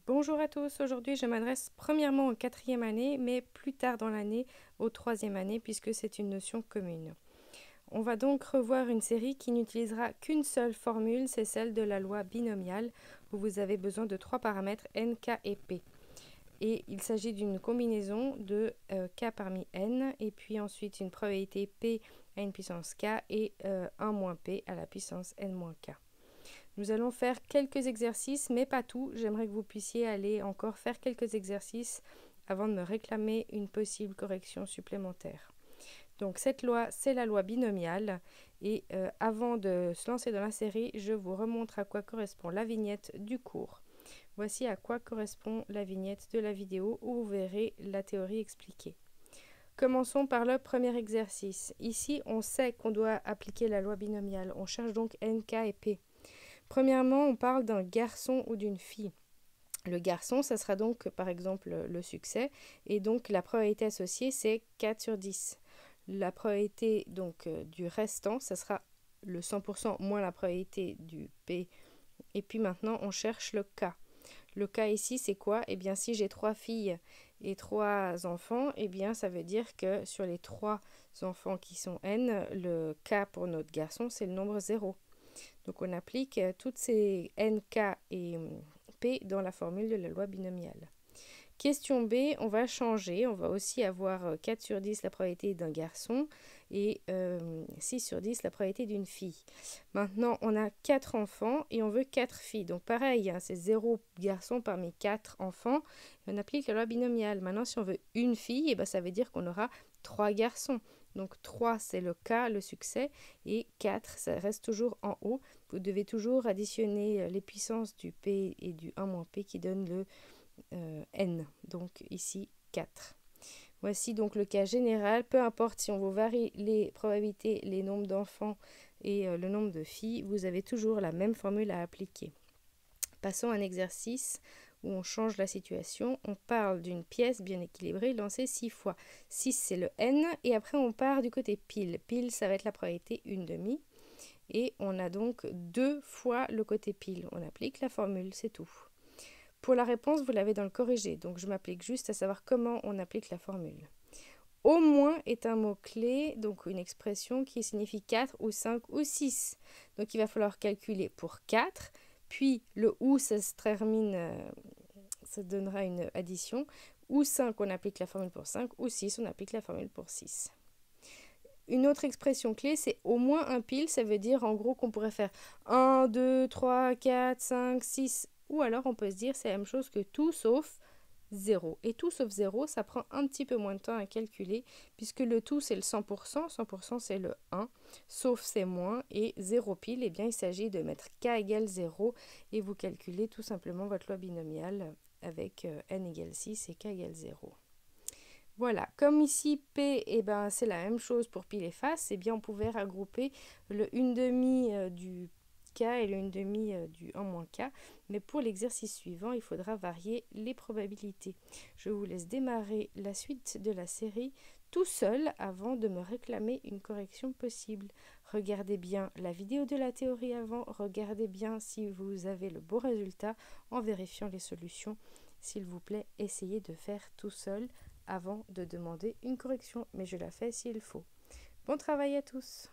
Bonjour à tous, aujourd'hui je m'adresse premièrement en quatrième année, mais plus tard dans l'année aux troisième année puisque c'est une notion commune. On va donc revoir une série qui n'utilisera qu'une seule formule, c'est celle de la loi binomiale, où vous avez besoin de trois paramètres n, k et p. Et il s'agit d'une combinaison de k parmi n, et puis ensuite une probabilité p à une puissance k et 1 moins p à la puissance n moins k. Nous allons faire quelques exercices, mais pas tout. J'aimerais que vous puissiez aller encore faire quelques exercices avant de me réclamer une possible correction supplémentaire. Donc cette loi, c'est la loi binomiale. Et avant de se lancer dans la série, je vous remontre à quoi correspond la vignette du cours. Voici à quoi correspond la vignette de la vidéo où vous verrez la théorie expliquée. Commençons par le premier exercice. Ici, on sait qu'on doit appliquer la loi binomiale. On cherche donc n, k et p. Premièrement, on parle d'un garçon ou d'une fille. Le garçon, ça sera donc par exemple le succès, et donc la probabilité associée, c'est 4 sur 10. La probabilité donc du restant, ça sera le 100% moins la probabilité du P. Et puis maintenant, on cherche le K. Le K ici, c'est quoi? Eh bien, si j'ai 3 filles et 3 enfants, eh bien, ça veut dire que sur les 3 enfants qui sont N, le K pour notre garçon, c'est le nombre 0. Donc on applique toutes ces n, k et p dans la formule de la loi binomiale. Question B, on va changer. On va aussi avoir 4 sur 10 la probabilité d'un garçon et 6 sur 10 la probabilité d'une fille. Maintenant, on a 4 enfants et on veut 4 filles. Donc pareil, hein, c'est 0 garçon parmi 4 enfants. On applique la loi binomiale. Maintenant, si on veut une fille, ça veut dire qu'on aura 3 garçons. Donc 3, c'est le cas, le succès, et 4, ça reste toujours en haut. Vous devez toujours additionner les puissances du P et du 1 P qui donnent le n. Donc ici, 4. Voici donc le cas général. Peu importe si on vous varie les probabilités, les nombres d'enfants et le nombre de filles, vous avez toujours la même formule à appliquer. Passons à un exercice où on change la situation. On parle d'une pièce bien équilibrée lancée 6 fois. 6, c'est le n. Et après, on part du côté pile. Pile, ça va être la probabilité 1/2. Et on a donc 2 fois le côté pile. On applique la formule, c'est tout. Pour la réponse, vous l'avez dans le corrigé. Donc, je m'applique juste à savoir comment on applique la formule. Au moins est un mot-clé, donc une expression qui signifie 4 ou 5 ou 6. Donc, il va falloir calculer pour 4. Puis, le ou, ça se termine, ça donnera une addition. Ou 5, on applique la formule pour 5. Ou 6, on applique la formule pour 6. Une autre expression clé, c'est au moins un pile. Ça veut dire en gros qu'on pourrait faire 1, 2, 3, 4, 5, 6. Ou alors on peut se dire c'est la même chose que tout sauf 0. Et tout sauf 0, ça prend un petit peu moins de temps à calculer puisque le tout c'est le 100%. 100% c'est le 1. Sauf c'est moins. Et 0 pile, eh bien il s'agit de mettre k égale 0 et vous calculez tout simplement votre loi binomiale avec n égale 6 et k égale 0. Voilà, comme ici P, c'est la même chose pour pile et face, on pouvait regrouper le 1/2 du K et le 1/2 du 1 K. Mais pour l'exercice suivant, il faudra varier les probabilités. Je vous laisse démarrer la suite de la série tout seul avant de me réclamer une correction possible. Regardez bien la vidéo de la théorie avant, regardez bien si vous avez le bon résultat en vérifiant les solutions. S'il vous plaît, essayez de faire tout seul avant de demander une correction, mais je la fais s'il faut. Bon travail à tous!